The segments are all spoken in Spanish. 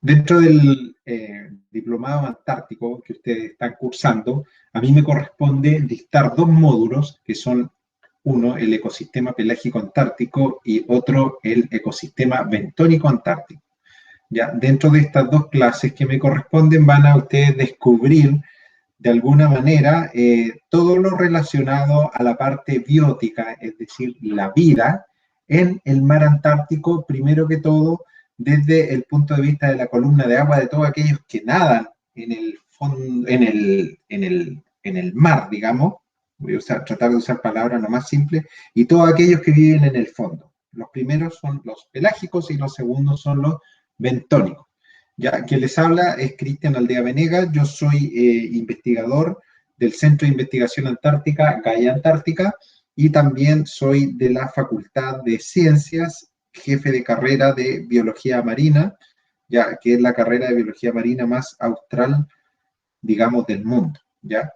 dentro del diplomado antártico que ustedes están cursando, a mí me corresponde dictar dos módulos, que son uno, el ecosistema pelágico antártico, y otro, el ecosistema bentónico antártico. Ya, dentro de estas dos clases que me corresponden, van a ustedes descubrir de alguna manera todo lo relacionado a la parte biótica, es decir, la vida en el mar Antártico, primero que todo, desde el punto de vista de la columna de agua de todos aquellos que nadan en el fondo, en el mar, digamos. Voy a tratar de usar palabras lo más simples, y todos aquellos que viven en el fondo. Los primeros son los pelágicos y los segundos son los bentónicos. Ya, quien les habla es Cristian Aldea Venegas, yo soy investigador del Centro de Investigación Antártica, Gaia Antártica, y también soy de la Facultad de Ciencias, jefe de carrera de Biología Marina, ya que es la carrera de Biología Marina más austral, digamos, del mundo, ¿ya?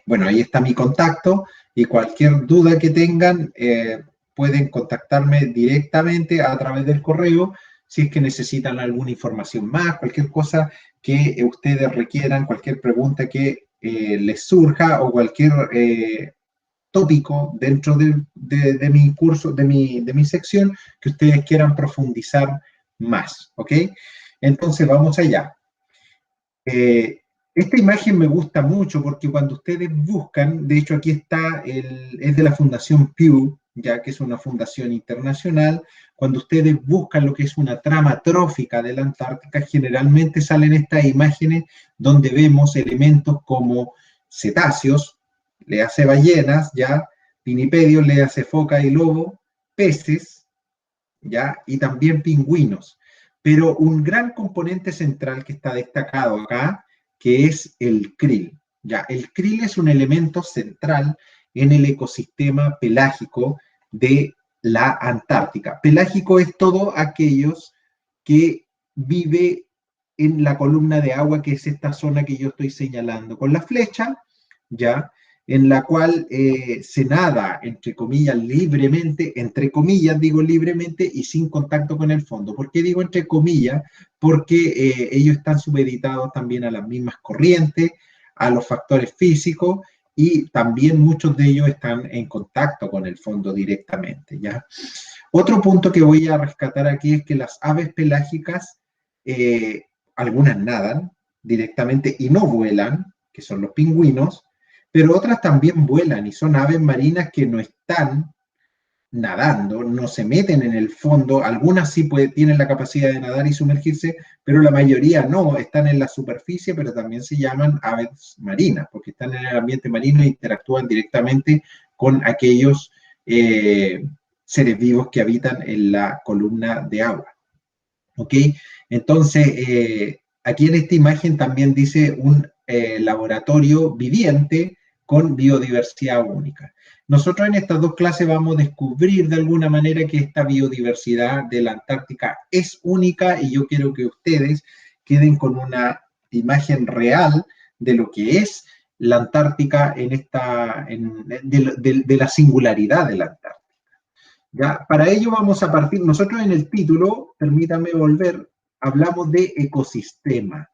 Bueno, ahí está mi contacto, y cualquier duda que tengan, pueden contactarme directamente a través del correo, si es que necesitan alguna información más, cualquier cosa que ustedes requieran, cualquier pregunta que les surja, o cualquier tópico dentro de mi curso, de mi sección, que ustedes quieran profundizar más, ¿ok? Entonces, vamos allá. Esta imagen me gusta mucho porque cuando ustedes buscan, de hecho aquí está, es de la Fundación Pew, ya que es una fundación internacional. Cuando ustedes buscan lo que es una trama trófica de la Antártica, generalmente salen estas imágenes donde vemos elementos como cetáceos, le hace ballenas, ya, pinipedios, le hace foca y lobo, peces, ya, y también pingüinos. Pero un gran componente central que está destacado acá, que es el krill. Ya, el krill es un elemento central en el ecosistema pelágico de la Antártica. Pelágico es todo aquellos que vive en la columna de agua, que es esta zona que yo estoy señalando con la flecha, ya, en la cual se nada, entre comillas, libremente, entre comillas digo libremente y sin contacto con el fondo. ¿Por qué digo entre comillas? Porque ellos están supeditados también a las mismas corrientes, a los factores físicos, y también muchos de ellos están en contacto con el fondo directamente, ¿ya? Otro punto que voy a rescatar aquí es que las aves pelágicas, algunas nadan directamente y no vuelan, que son los pingüinos, pero otras también vuelan y son aves marinas que no están nadando, no se meten en el fondo. Algunas sí tienen la capacidad de nadar y sumergirse, pero la mayoría no, están en la superficie, pero también se llaman aves marinas, porque están en el ambiente marino e interactúan directamente con aquellos seres vivos que habitan en la columna de agua. ¿Ok? Entonces, aquí en esta imagen también dice un laboratorio viviente con biodiversidad única. Nosotros en estas dos clases vamos a descubrir de alguna manera que esta biodiversidad de la Antártica es única, y yo quiero que ustedes queden con una imagen real de lo que es la Antártica de la singularidad de la Antártica. ¿Ya? Para ello vamos a partir, nosotros en el título, permítanme volver, hablamos de ecosistema.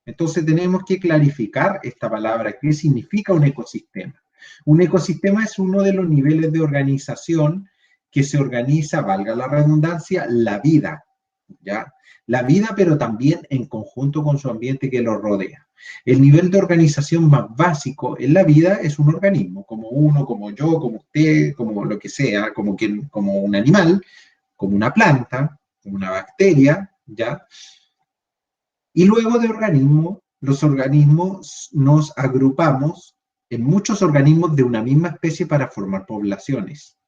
Entonces tenemos que clarificar esta palabra, ¿qué significa un ecosistema? Un ecosistema es uno de los niveles de organización que se organiza, valga la redundancia, la vida, ¿ya? La vida, pero también en conjunto con su ambiente que lo rodea. El nivel de organización más básico en la vida es un organismo, como uno, como yo, como usted, como lo que sea, como un animal, como una planta, como una bacteria, ¿ya? Y luego de organismo, los organismos nos agrupamos en muchos organismos de una misma especie para formar poblaciones,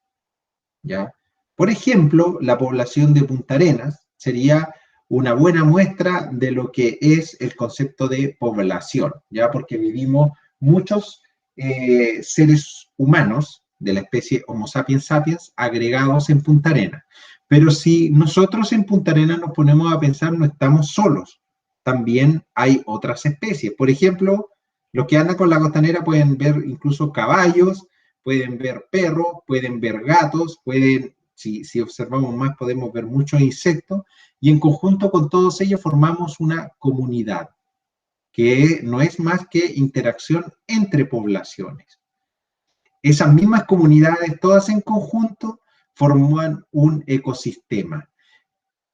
¿ya? Por ejemplo, la población de Punta Arenas sería una buena muestra de lo que es el concepto de población, ¿ya? Porque vivimos muchos seres humanos de la especie Homo sapiens sapiens agregados en Punta Arenas. Pero si nosotros en Punta Arenas nos ponemos a pensar, no estamos solos. También hay otras especies. Por ejemplo, los que andan con la costanera pueden ver incluso caballos, pueden ver perros, pueden ver gatos, si observamos más podemos ver muchos insectos, y en conjunto con todos ellos formamos una comunidad, que no es más que interacción entre poblaciones. Esas mismas comunidades, todas en conjunto, forman un ecosistema.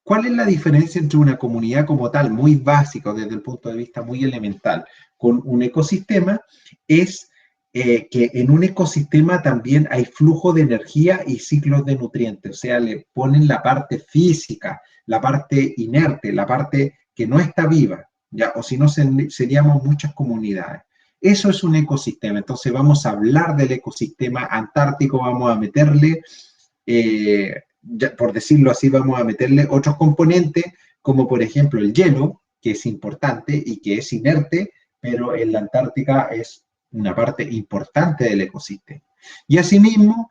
¿Cuál es la diferencia entre una comunidad como tal, muy básica desde el punto de vista muy elemental, con un ecosistema? Es que en un ecosistema también hay flujo de energía y ciclos de nutrientes, o sea, le ponen la parte física, la parte inerte, la parte que no está viva, ¿ya? O si no, seríamos muchas comunidades. Eso es un ecosistema. Entonces vamos a hablar del ecosistema antártico, vamos a meterle, ya, por decirlo así, vamos a meterle otros componentes, como por ejemplo el hielo, que es importante y que es inerte, pero en la Antártica es una parte importante del ecosistema. Y asimismo,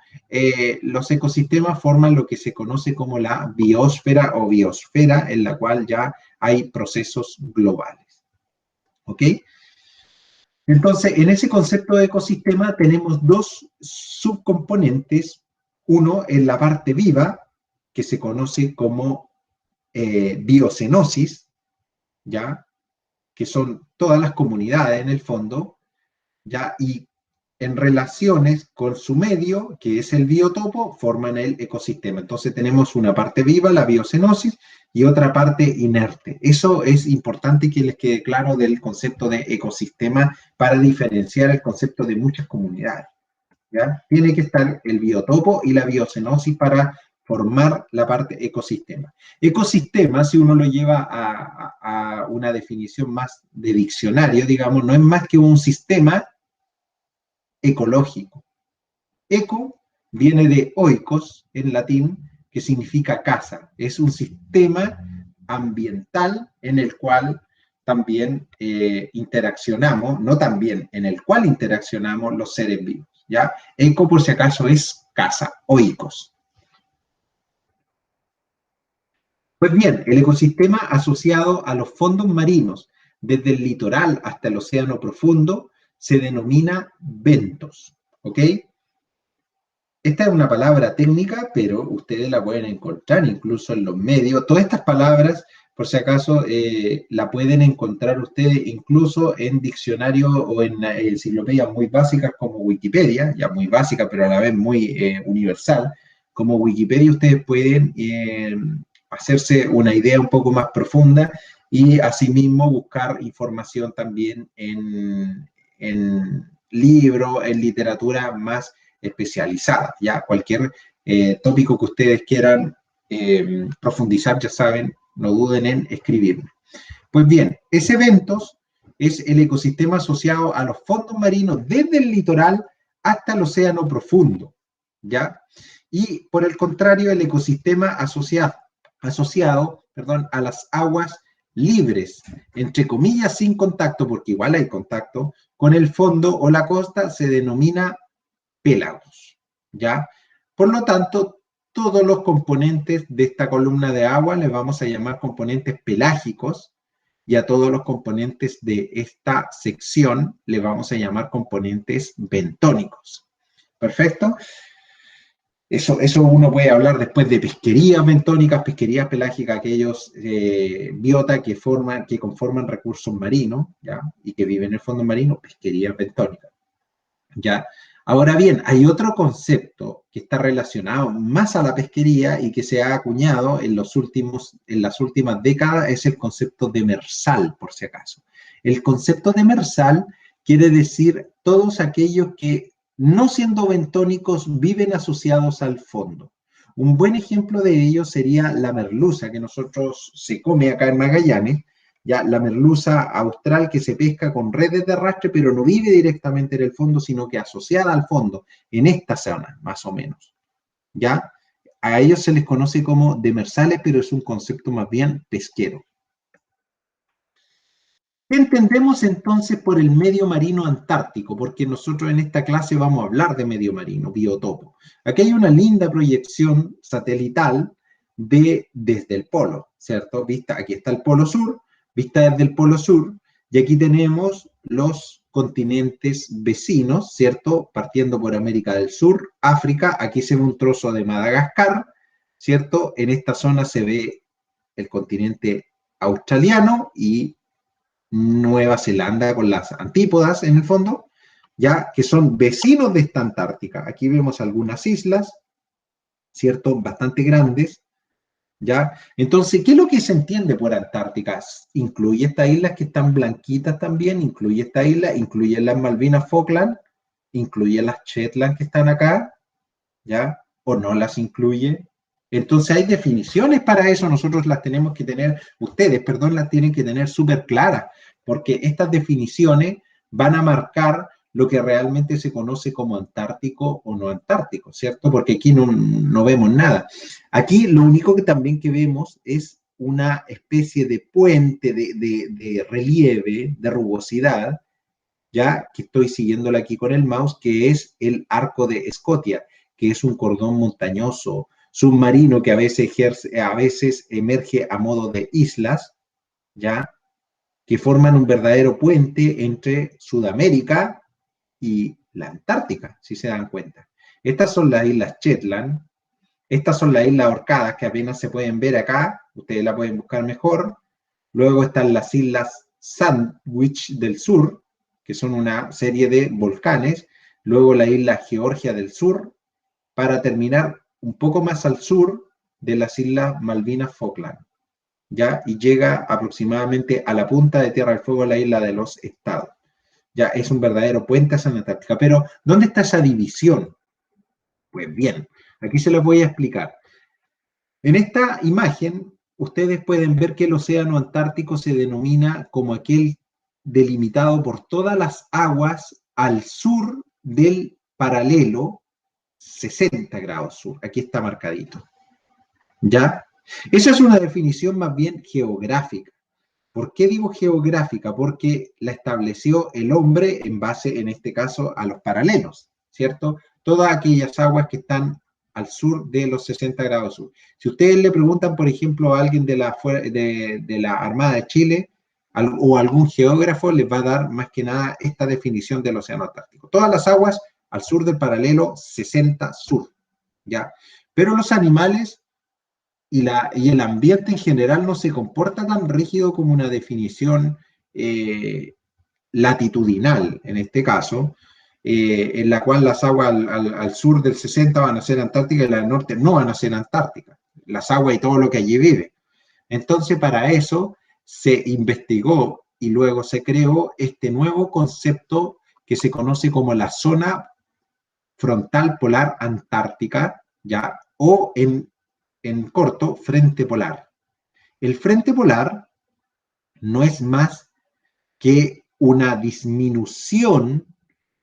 los ecosistemas forman lo que se conoce como la biosfera o biosfera, en la cual ya hay procesos globales. ¿Ok? Entonces, en ese concepto de ecosistema tenemos dos subcomponentes. Uno en la parte viva, que se conoce como biocenosis, ¿ya? Que son todas las comunidades en el fondo, ¿ya? Y en relaciones con su medio, que es el biotopo, forman el ecosistema. Entonces tenemos una parte viva, la biocenosis, y otra parte inerte. Eso es importante que les quede claro del concepto de ecosistema para diferenciar el concepto de muchas comunidades, ¿ya? Tiene que estar el biotopo y la biocenosis para formar la parte ecosistema. Ecosistema, si uno lo lleva a una definición más de diccionario, digamos, no es más que un sistema ecológico. Eco viene de oikos en latín, que significa casa. Es un sistema ambiental en el cual también interaccionamos, no también, en el cual interaccionamos los seres vivos, ¿ya? Eco, por si acaso, es casa, oikos. Pues bien, el ecosistema asociado a los fondos marinos, desde el litoral hasta el océano profundo, se denomina bentos, ¿ok? Esta es una palabra técnica, pero ustedes la pueden encontrar incluso en los medios. Todas estas palabras, por si acaso, la pueden encontrar ustedes incluso en diccionarios o en enciclopedias muy básicas como Wikipedia, ya muy básica, pero a la vez muy universal. Como Wikipedia, ustedes pueden hacerse una idea un poco más profunda y asimismo buscar información también en libros, en literatura más especializada. Ya cualquier tópico que ustedes quieran profundizar, ya saben, no duden en escribirme. Pues bien, ese eventos es el ecosistema asociado a los fondos marinos desde el litoral hasta el océano profundo, ¿ya? Y por el contrario, el ecosistema asociado, a las aguas libres, entre comillas, sin contacto, porque igual hay contacto, con el fondo o la costa, se denomina pélagos, ¿ya? Por lo tanto, todos los componentes de esta columna de agua les vamos a llamar componentes pelágicos y a todos los componentes de esta sección le vamos a llamar componentes bentónicos. ¿Perfecto? Eso uno puede hablar después de pesquerías bentónicas, pesquerías pelágicas, aquellos biotas que conforman recursos marinos, ¿ya? Y que viven en el fondo marino, pesquerías bentónicas, ¿ya? Ahora bien, hay otro concepto que está relacionado más a la pesquería y que se ha acuñado en las últimas décadas, es el concepto demersal, por si acaso. El concepto demersal quiere decir todos aquellos que, no siendo bentónicos, viven asociados al fondo. Un buen ejemplo de ello sería la merluza, que nosotros se come acá en Magallanes, ya la merluza austral que se pesca con redes de arrastre, pero no vive directamente en el fondo, sino que asociada al fondo, en esta zona, más o menos. ¿Ya? A ellos se les conoce como demersales, pero es un concepto más bien pesquero. ¿Qué entendemos entonces por el medio marino antártico? Porque nosotros en esta clase vamos a hablar de medio marino, biotopo. Aquí hay una linda proyección satelital desde el polo, ¿cierto? Vista, aquí está el polo sur, vista desde el polo sur, y aquí tenemos los continentes vecinos, ¿cierto? Partiendo por América del Sur, África, aquí se ve un trozo de Madagascar, ¿cierto? En esta zona se ve el continente australiano y Nueva Zelanda con las antípodas en el fondo, ya que son vecinos de esta Antártica. Aquí vemos algunas islas, ¿cierto? Bastante grandes, ¿ya? Entonces, ¿qué es lo que se entiende por Antártica? Incluye estas islas que están blanquitas también, incluye esta isla, incluye las Malvinas Falkland, incluye las Shetland que están acá, ¿ya? O no las incluye. Entonces hay definiciones para eso, nosotros las tenemos que tener, ustedes, perdón, las tienen que tener súper claras, porque estas definiciones van a marcar lo que realmente se conoce como antártico o no antártico, ¿cierto? Porque aquí no vemos nada. Aquí lo único que también que vemos es una especie de puente de relieve, de rugosidad, ya que estoy siguiéndola aquí con el mouse, que es el arco de Escotia, que es un cordón montañoso submarino que a veces emerge a modo de islas, ya que forman un verdadero puente entre Sudamérica y la Antártica, si se dan cuenta. Estas son las islas Shetland, estas son las islas Orcadas, que apenas se pueden ver acá, ustedes la pueden buscar mejor. Luego están las islas Sandwich del Sur, que son una serie de volcanes. Luego la isla Georgia del Sur, para terminar un poco más al sur de las islas Malvinas Falkland, ¿ya? Y llega aproximadamente a la punta de Tierra del Fuego, la isla de los Estados. Ya es un verdadero puente hacia la Antártica. Pero, ¿dónde está esa división? Pues bien, aquí se las voy a explicar. En esta imagen, ustedes pueden ver que el océano Antártico se denomina como aquel delimitado por todas las aguas al sur del paralelo 60 grados sur. Aquí está marcadito. ¿Ya? Esa es una definición más bien geográfica. ¿Por qué digo geográfica? Porque la estableció el hombre en base, en este caso, a los paralelos, ¿cierto? Todas aquellas aguas que están al sur de los 60 grados sur. Si ustedes le preguntan, por ejemplo, a alguien de la Armada de Chile o algún geógrafo, les va a dar más que nada esta definición del océano Atlántico. Todas las aguas al sur del paralelo 60 sur, ¿ya? Pero los animales y el ambiente en general no se comporta tan rígido como una definición latitudinal, en este caso, en la cual las aguas al sur del 60 van a ser Antártica y las del norte no van a ser Antártica, las aguas y todo lo que allí vive. Entonces, para eso se investigó y luego se creó este nuevo concepto que se conoce como la zona frontal polar antártica, ¿ya? O en corto, frente polar. El frente polar no es más que una disminución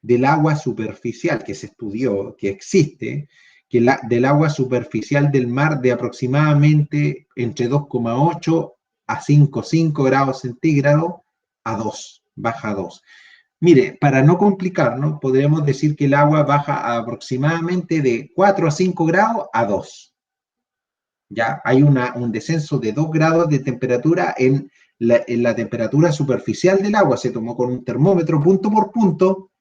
del agua superficial que se estudió, que existe, del agua superficial del mar de aproximadamente entre 2,8 a 5,5 grados centígrados a 2, baja a 2. Mire, para no complicarnos, podríamos decir que el agua baja aproximadamente de 4 a 5 grados a 2. Ya hay un descenso de 2 grados de temperatura en la temperatura superficial del agua. Se tomó con un termómetro punto por punto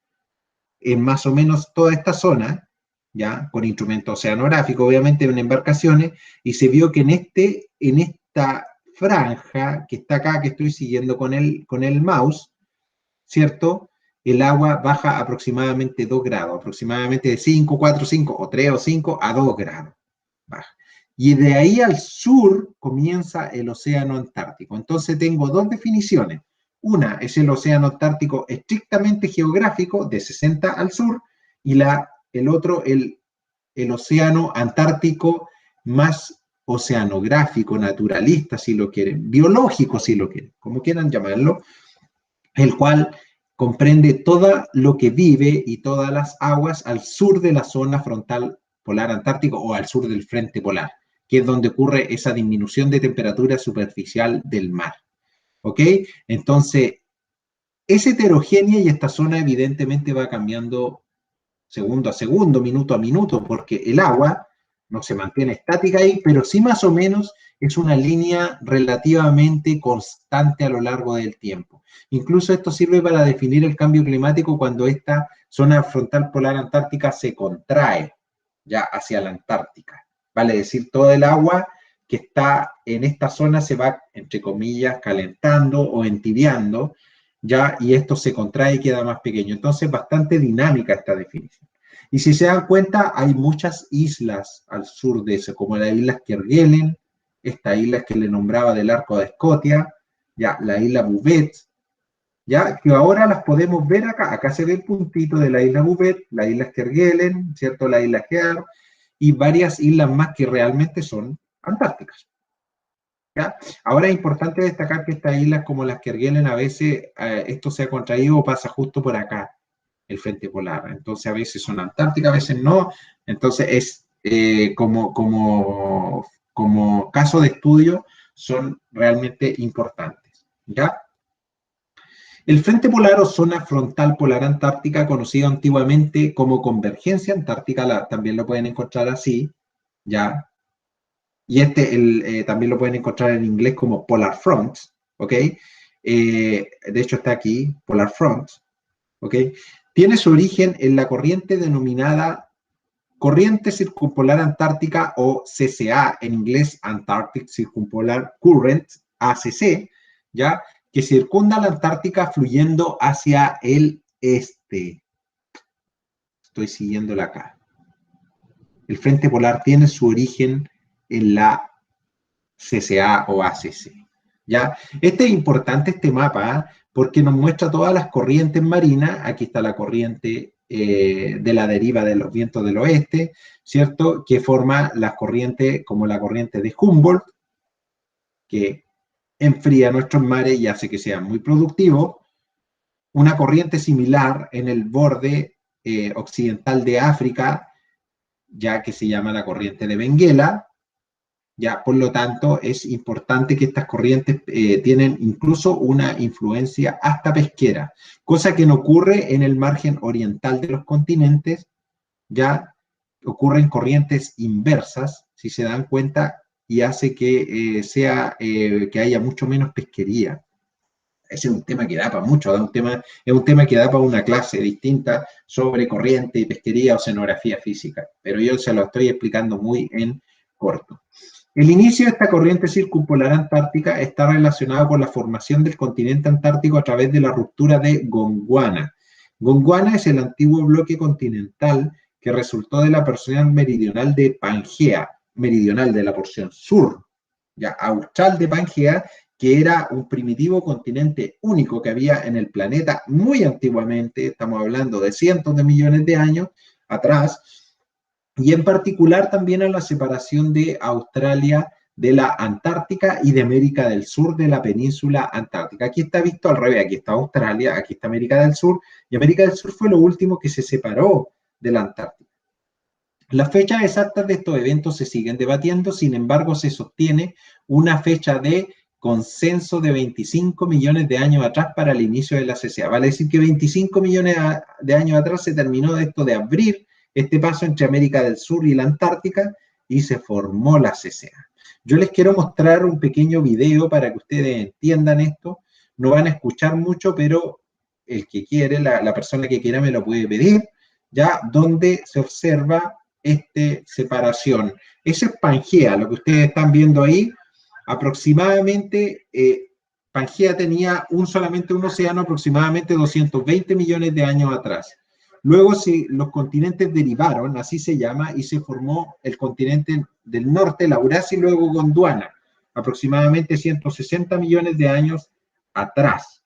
en más o menos toda esta zona, ya con instrumentos oceanográficos, obviamente en embarcaciones, y se vio que en esta franja que está acá, que estoy siguiendo con el mouse, ¿cierto? El agua baja aproximadamente 2 grados, aproximadamente de 5, 4, 5, o 3 o 5 a 2 grados. Baja. Y de ahí al sur comienza el océano Antártico. Entonces tengo dos definiciones. Una es el océano Antártico estrictamente geográfico, de 60 al sur, y el otro, el océano Antártico más oceanográfico, naturalista, si lo quieren, biológico, si lo quieren, como quieran llamarlo, el cual comprende todo lo que vive y todas las aguas al sur de la zona frontal polar antártico o al sur del frente polar, que es donde ocurre esa disminución de temperatura superficial del mar. ¿Ok? Entonces, es heterogénea y esta zona evidentemente va cambiando segundo a segundo, minuto a minuto, porque el agua no se mantiene estática ahí, pero sí más o menos es una línea relativamente constante a lo largo del tiempo. Incluso esto sirve para definir el cambio climático cuando esta zona frontal polar antártica se contrae ya hacia la Antártica. Vale decir, todo el agua que está en esta zona se va, entre comillas, calentando o entibiando, ¿ya? Y esto se contrae y queda más pequeño. Entonces, bastante dinámica esta definición. Y si se dan cuenta, hay muchas islas al sur de eso, como la isla Kerguelen, esta isla que le nombraba del Arco de Escocia, ya, la isla Bouvet, ya, que ahora las podemos ver acá. Acá se ve el puntito de la isla Bouvet, la isla Kerguelen, ¿cierto? La isla Gear, y varias islas más que realmente son antárticas. ¿Ya? Ahora es importante destacar que estas islas como las Kerguelen a veces esto se ha contraído o pasa justo por acá, el frente polar. Entonces a veces son antárticas, a veces no. Entonces es como caso de estudio son realmente importantes. ¿Ya? El frente polar o zona frontal polar antártica, conocido antiguamente como convergencia antártica, también lo pueden encontrar así, ¿ya? Y también lo pueden encontrar en inglés como Polar Front, ¿ok? De hecho está aquí, Polar Front, ¿ok? Tiene su origen en la corriente denominada Corriente Circumpolar Antártica o CCA, en inglés Antarctic Circumpolar Current, ACC, ¿ya? Que circunda la Antártica fluyendo hacia el este. Estoy siguiéndola acá. El frente polar tiene su origen en la CCA o ACC. ¿Ya? Este es importante, este mapa, porque nos muestra todas las corrientes marinas. Aquí está la corriente de la deriva de los vientos del oeste, ¿cierto? Que forma las corrientes como la corriente de Humboldt, que enfría nuestros mares y hace que sean muy productivos. Una corriente similar en el borde occidental de África, ya que se llama la corriente de Benguela. Ya, por lo tanto, es importante que estas corrientes tienen incluso una influencia hasta pesquera, cosa que no ocurre en el margen oriental de los continentes. Ya ocurren corrientes inversas, si se dan cuenta, y hace que que haya mucho menos pesquería. Ese es un tema que da para mucho, es un tema que da para una clase distinta sobre corriente y pesquería, oceanografía física, pero yo se lo estoy explicando muy en corto. El inicio de esta corriente circumpolar antártica está relacionado con la formación del continente antártico a través de la ruptura de Gondwana. Gondwana es el antiguo bloque continental que resultó de la porción meridional de Pangea, meridional de la porción sur, ya austral de Pangea, que era un primitivo continente único que había en el planeta muy antiguamente, estamos hablando de cientos de millones de años atrás, y en particular también a la separación de Australia de la Antártica y de América del Sur de la península antártica. Aquí está visto al revés, aquí está Australia, aquí está América del Sur, y América del Sur fue lo último que se separó de la Antártica. Las fechas exactas de estos eventos se siguen debatiendo, sin embargo se sostiene una fecha de consenso de 25 millones de años atrás para el inicio de la CCA. Vale decir que 25 millones de años atrás se terminó de esto de abrir este paso entre América del Sur y la Antártica y se formó la CCA. Yo les quiero mostrar un pequeño video para que ustedes entiendan esto. No van a escuchar mucho, pero el que quiere, la persona que quiera me lo puede pedir, ya, donde se observa esta separación. Eso es Pangea, lo que ustedes están viendo ahí. Aproximadamente, Pangea tenía solamente un océano aproximadamente 220 millones de años atrás. Luego los continentes derivaron, así se llama, y se formó el continente del norte, la Eurasia, y luego Gondwana, aproximadamente 160 millones de años atrás.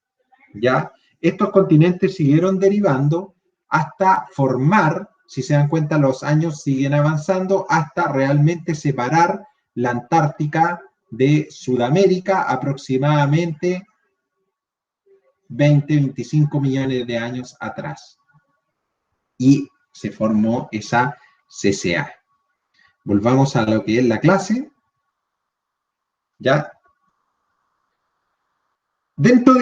¿Ya? Estos continentes siguieron derivando hasta formar, si se dan cuenta, los años siguen avanzando, hasta realmente separar la Antártica de Sudamérica, aproximadamente 20-25 millones de años atrás. Y se formó esa CCA. Volvamos a lo que es la clase. ¿Ya? Dentro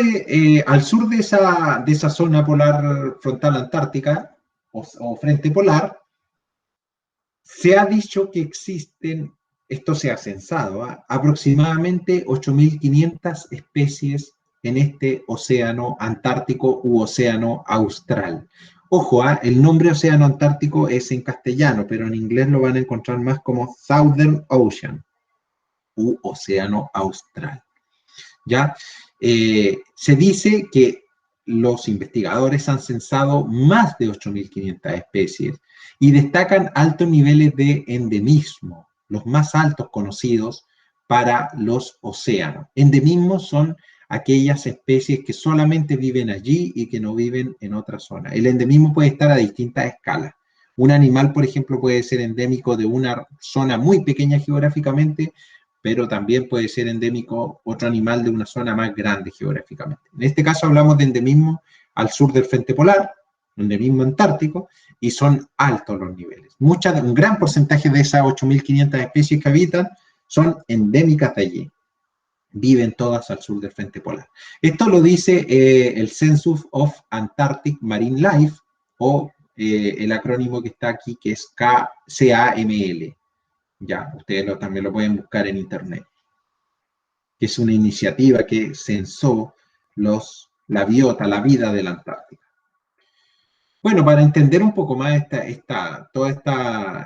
al sur de esa zona polar frontal antártica o frente polar, se ha dicho que existen, esto se ha censado, aproximadamente 8.500 especies en este océano antártico u océano austral. Ojo, el nombre océano antártico es en castellano, pero en inglés lo van a encontrar más como Southern Ocean. u océano austral. ¿Ya? Se dice que los investigadores han censado más de 8.500 especies y destacan altos niveles de endemismo, los más altos conocidos para los océanos. Endemismos son aquellas especies que solamente viven allí y que no viven en otra zona. El endemismo puede estar a distintas escalas. Un animal, por ejemplo, puede ser endémico de una zona muy pequeña geográficamente, pero también puede ser endémico otro animal de una zona más grande geográficamente. En este caso hablamos de endemismo al sur del frente polar, endemismo antártico, y son altos los niveles. Un gran porcentaje de esas 8.500 especies que habitan son endémicas de allí. Viven todas al sur del frente polar. Esto lo dice el Census of Antarctic Marine Life, o el acrónimo que está aquí, que es CAML. Ya, ustedes también lo pueden buscar en internet. Que es una iniciativa que censó la biota, la vida de la Antártica. Bueno, para entender un poco más todos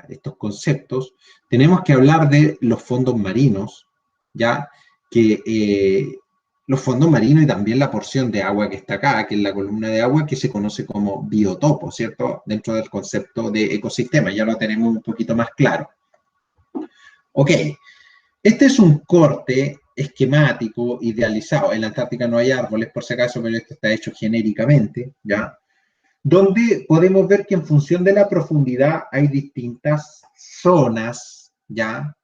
estos conceptos, tenemos que hablar de los fondos marinos, ya que los fondos marinos y también la porción de agua que está acá, que es la columna de agua que se conoce como biotopo, ¿cierto? Dentro del concepto de ecosistema, ya lo tenemos un poquito más claro. Ok, este es un corte esquemático idealizado. En la Antártica no hay árboles, por si acaso, pero esto está hecho genéricamente, ¿ya? Donde podemos ver que en función de la profundidad hay distintas zonas, ¿ya?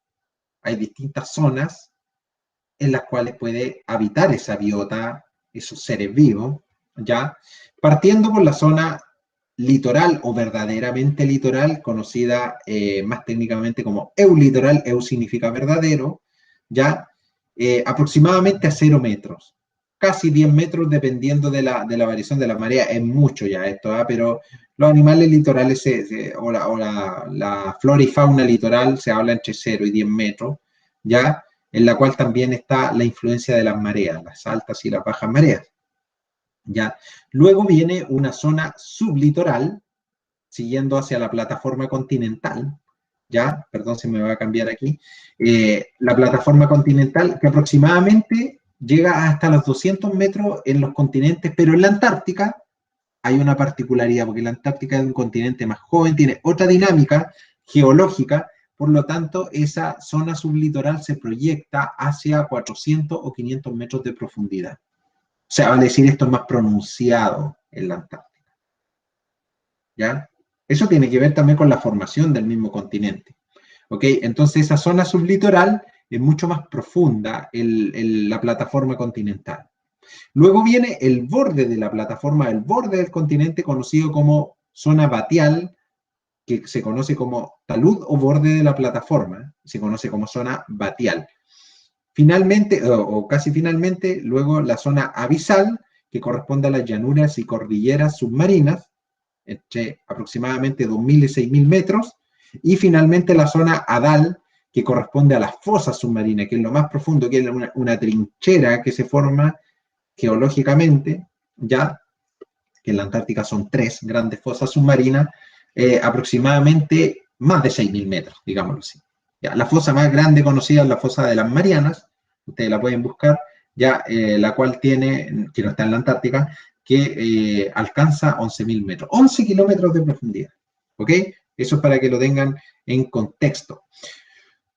Hay distintas zonas en las cuales puede habitar esa biota, esos seres vivos, ¿ya? Partiendo por la zona litoral o verdaderamente litoral, conocida más técnicamente como eulitoral, eu significa verdadero, ¿ya? Aproximadamente a 0 metros. Casi 10 metros dependiendo de la variación de la marea, es mucho ya esto, ¿eh? Pero los animales litorales o la flora y fauna litoral se habla entre 0 y 10 metros, ¿ya? En la cual también está la influencia de las mareas, las altas y las bajas mareas, ¿ya? Luego viene una zona sublitoral, siguiendo hacia la plataforma continental, ¿ya? Perdón, se me va a cambiar aquí. La plataforma continental que aproximadamente llega hasta los 200 metros en los continentes, pero en la Antártica hay una particularidad, porque la Antártica es un continente más joven, tiene otra dinámica geológica, por lo tanto, esa zona sublitoral se proyecta hacia 400 o 500 metros de profundidad. O sea, vale decir, esto es más pronunciado en la Antártica, ¿ya? Eso tiene que ver también con la formación del mismo continente, ¿ok? Entonces, esa zona sublitoral es mucho más profunda en la plataforma continental. Luego viene el borde de la plataforma, el borde del continente, conocido como zona batial, que se conoce como talud o borde de la plataforma, se conoce como zona batial. Finalmente, o casi finalmente, luego la zona abisal, que corresponde a las llanuras y cordilleras submarinas, entre aproximadamente 2.000 y 6.000 metros, y finalmente la zona adal, que corresponde a las fosas submarinas, que es lo más profundo, que es una trinchera que se forma geológicamente, ya que en la Antártica son 3 grandes fosas submarinas, aproximadamente más de 6.000 metros, digámoslo así. Ya, la fosa más grande conocida es la fosa de las Marianas, ustedes la pueden buscar, ya la cual tiene, que no está en la Antártica, que alcanza 11.000 metros, 11 kilómetros de profundidad, ¿ok? Eso es para que lo tengan en contexto.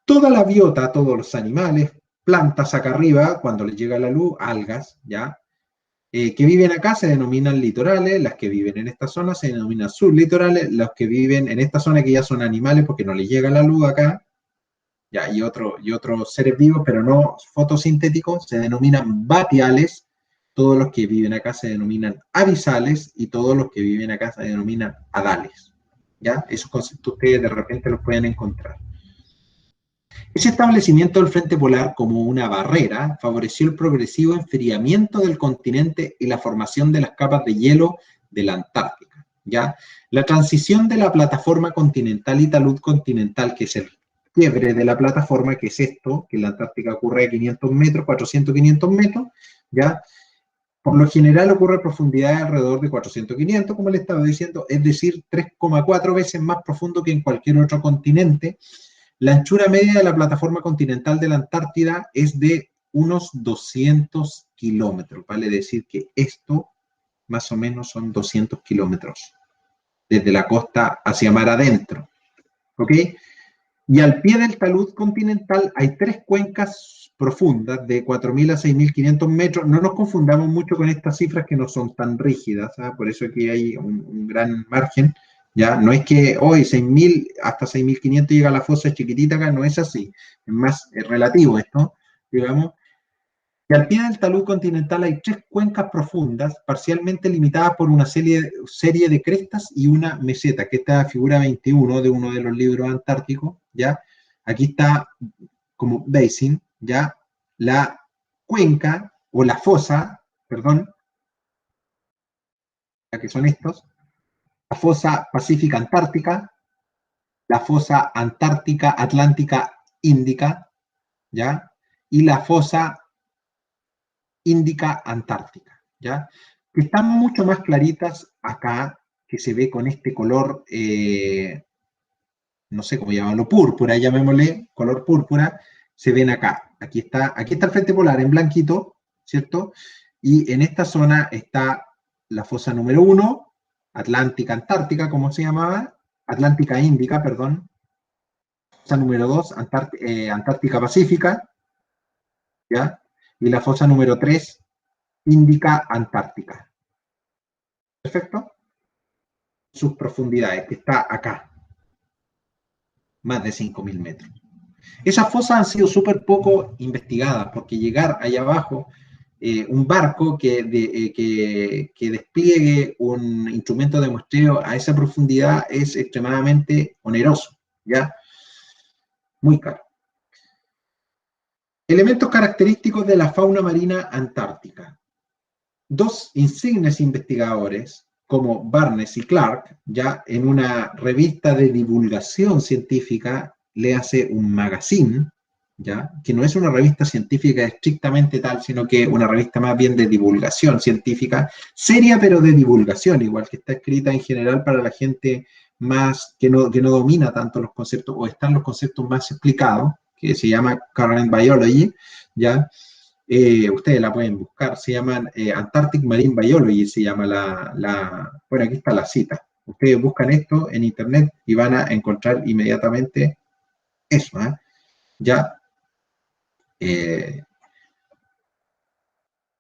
Toda la biota, todos los animales, plantas acá arriba, cuando les llega la luz, algas, ¿ya? Que viven acá se denominan litorales, las que viven en esta zona se denominan sublitorales, los que viven en esta zona que ya son animales porque no les llega la luz acá, ya, y otros seres vivos, pero no fotosintéticos, se denominan batiales, todos los que viven acá se denominan abisales y todos los que viven acá se denominan adales, ¿ya? Esos conceptos ustedes de repente los pueden encontrar. Ese establecimiento del frente polar como una barrera favoreció el progresivo enfriamiento del continente y la formación de las capas de hielo de la Antártica, ¿ya? La transición de la plataforma continental y talud continental, que es el quiebre de la plataforma, que es esto, que en la Antártica ocurre a 500 metros, 400, 500 metros, ¿ya? Por lo general ocurre a profundidades alrededor de 400, 500, como le estaba diciendo, es decir, 3,4 veces más profundo que en cualquier otro continente, La anchura media de la plataforma continental de la Antártida es de unos 200 kilómetros. Vale decir que esto más o menos son 200 kilómetros desde la costa hacia mar adentro. ¿Ok? Y al pie del talud continental hay 3 cuencas profundas de 4.000 a 6.500 metros. No nos confundamos mucho con estas cifras que no son tan rígidas, ¿sabes? Por eso aquí hay un gran margen. ¿Ya? No es que hoy 6.000 hasta 6.500 llega a la fosa chiquitita acá, no es así. Es más relativo esto, digamos. Y al pie del talud continental hay 3 cuencas profundas, parcialmente limitadas por una serie de crestas y una meseta, que esta figura 21 de uno de los libros antárticos, ¿ya? Aquí está como basin, ¿ya? La cuenca, o la fosa, perdón, ya que son estos, la fosa Pacífica Antártica, la fosa Antártica Atlántica Índica, ¿ya? Y la fosa Índica Antártica, ¿ya? Que están mucho más claritas acá, que se ve con este color, no sé cómo llamarlo, púrpura, llamémosle color púrpura, se ven acá. Aquí está el frente polar en blanquito, ¿cierto? Y en esta zona está la fosa número 1, Atlántica Antártica, como se llamaba, Atlántica Índica, perdón. Fosa número 2, Antártica Pacífica, ¿ya? Y la fosa número 3, Índica Antártica. ¿Perfecto? Sus profundidades, que está acá, más de 5.000 metros. Esas fosas han sido súper poco investigadas, porque llegar allá abajo, un barco que despliegue un instrumento de muestreo a esa profundidad es extremadamente oneroso, ¿ya? Muy caro. Elementos característicos de la fauna marina antártica. 2 insignes investigadores, como Barnes y Clark, ya en una revista de divulgación científica, le hace un magazine, ya, que no es una revista científica estrictamente tal, sino que una revista más bien de divulgación científica, seria pero de divulgación, igual que está escrita en general para la gente más que no domina tanto los conceptos, o están los conceptos más explicados, que se llama Current Biology, ya. Ustedes la pueden buscar, se llaman Antarctic Marine Biology, se llama bueno, aquí está la cita. Ustedes buscan esto en internet y van a encontrar inmediatamente eso, ¿eh? Ya,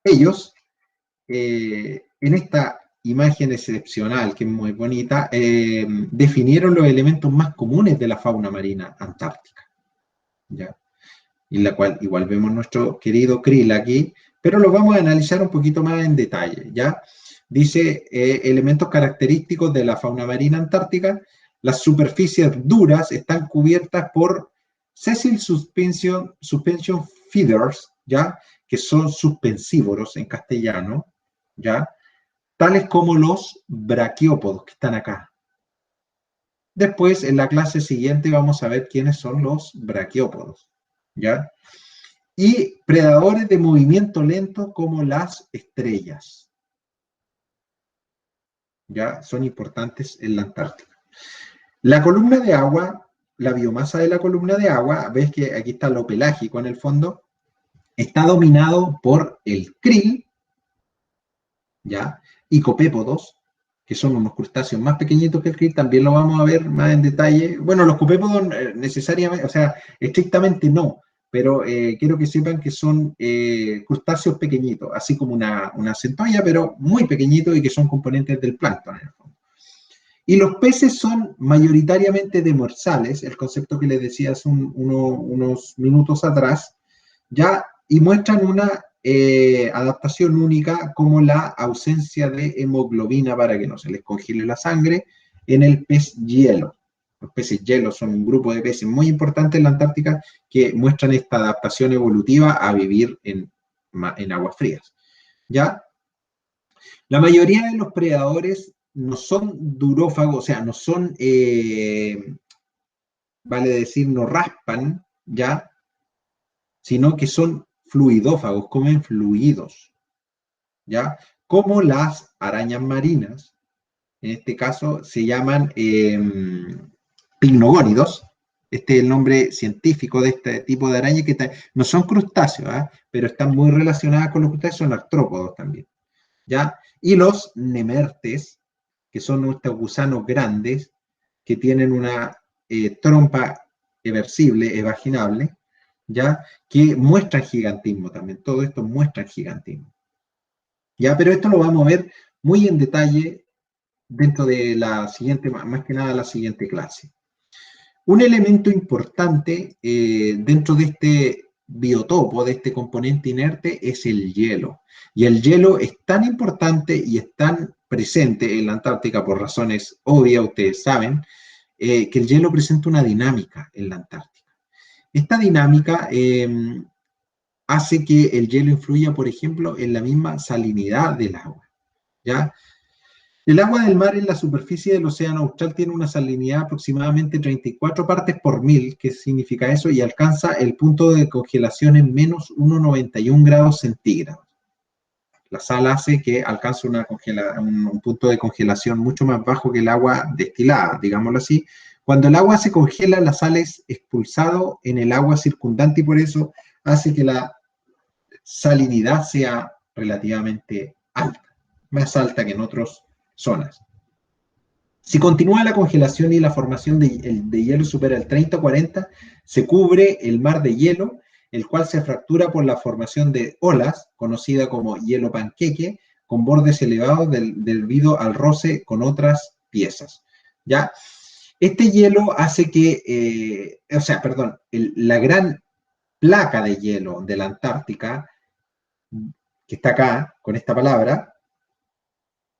ellos, en esta imagen excepcional, que es muy bonita, definieron los elementos más comunes de la fauna marina antártica, ¿ya? En la cual igual vemos nuestro querido krill aquí, pero lo vamos a analizar un poquito más en detalle, ¿ya? Dice, elementos característicos de la fauna marina antártica: las superficies duras están cubiertas por sessile suspension feeders, ¿ya? Que son suspensívoros en castellano, ¿ya? Tales como los braquiópodos que están acá. Después, en la clase siguiente, vamos a ver quiénes son los braquiópodos, ¿ya? Y predadores de movimiento lento como las estrellas. Ya son importantes en la Antártica. La columna de agua, la biomasa de la columna de agua, ves que aquí está lo pelágico en el fondo, está dominado por el krill, ¿ya? Y copépodos, que son unos crustáceos más pequeñitos que el krill, también lo vamos a ver más en detalle. Bueno, los copépodos necesariamente, o sea, estrictamente no, pero quiero que sepan que son crustáceos pequeñitos, así como una centolla, pero muy pequeñitos y que son componentes del plancton en el fondo. Y los peces son mayoritariamente demersales, el concepto que les decía hace unos minutos atrás, ya, y muestran una adaptación única como la ausencia de hemoglobina para que no se les congele la sangre en el pez hielo. Los peces hielo son un grupo de peces muy importante en la Antártica que muestran esta adaptación evolutiva a vivir en aguas frías. ¿Ya? La mayoría de los predadores no son durófagos, o sea, no son, vale decir, no raspan, ¿ya? Sino que son fluidófagos, comen fluidos, ¿ya? Como las arañas marinas, en este caso se llaman picnogónidos, Este es el nombre científico de este tipo de araña que no son crustáceos, ¿ah? Pero están muy relacionadas con los crustáceos, son artrópodos también, ¿ya? Y los nemertes, que son estos gusanos grandes que tienen una trompa eversible, evaginable, ¿ya? Que muestran gigantismo también. Todo esto muestra gigantismo. ¿Ya? Pero esto lo vamos a ver muy en detalle dentro de la siguiente, más que nada la siguiente clase. Un elemento importante dentro de este biotopo, de este componente inerte, es el hielo. Y el hielo es tan importante y es tan presente en la Antártica por razones obvias, ustedes saben, que el hielo presenta una dinámica en la Antártica. Esta dinámica hace que el hielo influya, por ejemplo, en la misma salinidad del agua, ¿ya? El agua del mar en la superficie del océano austral tiene una salinidad aproximadamente 34 partes por mil, ¿qué significa eso? Y alcanza el punto de congelación en menos 1,91 grados centígrados. La sal hace que alcance un punto de congelación mucho más bajo que el agua destilada, digámoslo así. Cuando el agua se congela, la sal es expulsado en el agua circundante y por eso hace que la salinidad sea relativamente alta, más alta que en otras zonas. Si continúa la congelación y la formación de hielo supera el 30 o 40, se cubre el mar de hielo, el cual se fractura por la formación de olas, conocida como hielo panqueque, con bordes elevados debido al roce con otras piezas. ¿Ya? Este hielo hace que, la gran placa de hielo de la Antártica, que está acá, con esta palabra,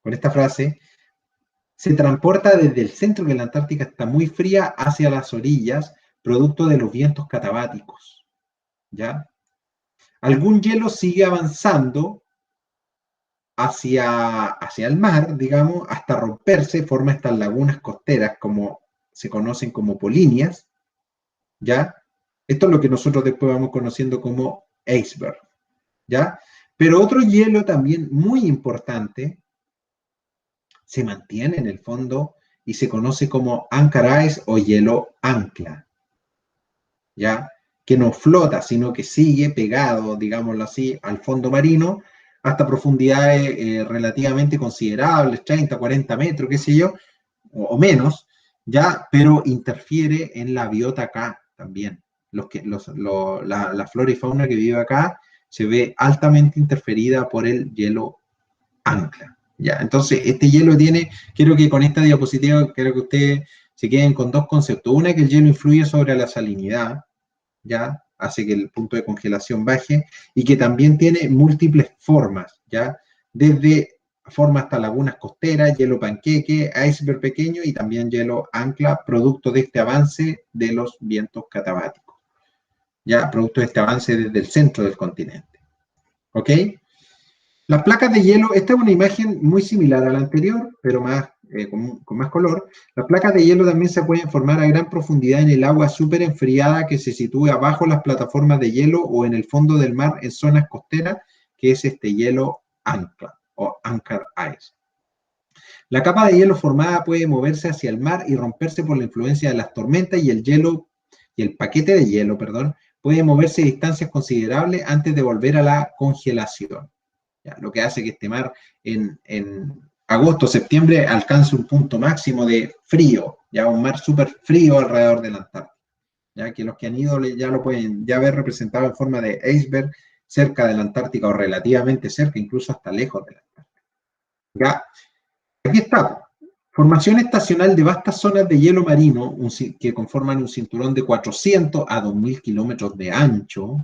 con esta frase, se transporta desde el centro de la Antártica está muy fría hacia las orillas, producto de los vientos catabáticos. ¿Ya? Algún hielo sigue avanzando hacia el mar, digamos, hasta romperse, forma estas lagunas costeras, como se conocen como polinias, ¿ya? Esto es lo que nosotros después vamos conociendo como iceberg, ¿ya? Pero otro hielo también muy importante se mantiene en el fondo y se conoce como anchor ice o hielo ancla, ¿ya? Que no flota, sino que sigue pegado, digámoslo así, al fondo marino hasta profundidades relativamente considerables, 30, 40 metros, qué sé yo, o menos, ¿ya? Pero interfiere en la biota acá también. La flora y fauna que vive acá se ve altamente interferida por el hielo ancla. ¿Ya? Entonces, este hielo quiero que con esta diapositiva, quiero que ustedes se queden con dos conceptos. Una, que el hielo influye sobre la salinidad, ¿ya? Hace que el punto de congelación baje, y que también tiene múltiples formas, ¿ya? Desde forma hasta lagunas costeras, hielo panqueque, iceberg pequeño y también hielo ancla, producto de este avance de los vientos catabáticos, ¿ya? Producto de este avance desde el centro del continente. ¿Ok? Las placas de hielo, esta es una imagen muy similar a la anterior, pero con más color. Las placas de hielo también se pueden formar a gran profundidad en el agua súper enfriada que se sitúa bajo las plataformas de hielo o en el fondo del mar en zonas costeras, que es este hielo ancla o anchor ice. La capa de hielo formada puede moverse hacia el mar y romperse por la influencia de las tormentas, y el paquete de hielo, perdón, puede moverse a distancias considerables antes de volver a la congelación. ¿Ya? Lo que hace que este mar en agosto, septiembre alcance un punto máximo de frío, ya un mar súper frío alrededor de la Antártida. Ya que los que han ido ya lo pueden ya ver representado en forma de iceberg cerca de la Antártica o relativamente cerca, incluso hasta lejos de la Antártica. Ya, aquí está. Formación estacional de vastas zonas de hielo marino que conforman un cinturón de 400 a 2.000 kilómetros de ancho,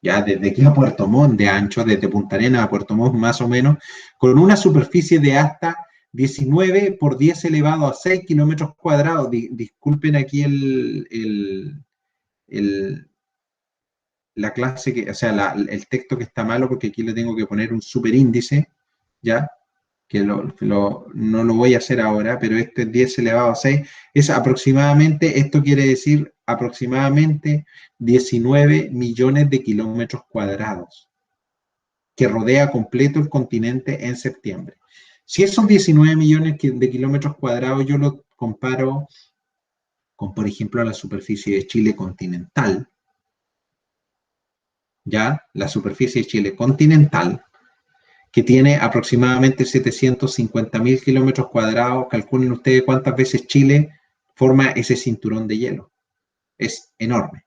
ya desde aquí a Puerto Montt de ancho, desde Punta Arenas a Puerto Montt más o menos, con una superficie de hasta 19 por 10 elevado a 6 kilómetros cuadrados. Disculpen aquí la clase, el texto que está malo, porque aquí le tengo que poner un superíndice, ¿ya? Que no lo voy a hacer ahora, pero esto es 10 elevado a 6, es aproximadamente, esto quiere decir aproximadamente 19 millones de kilómetros cuadrados, que rodea completo el continente en septiembre. Si esos 19 millones de kilómetros cuadrados yo los comparo con, por ejemplo, la superficie de Chile continental, ya, la superficie de Chile continental, que tiene aproximadamente 750.000 kilómetros cuadrados. Calculen ustedes cuántas veces Chile forma ese cinturón de hielo. Es enorme,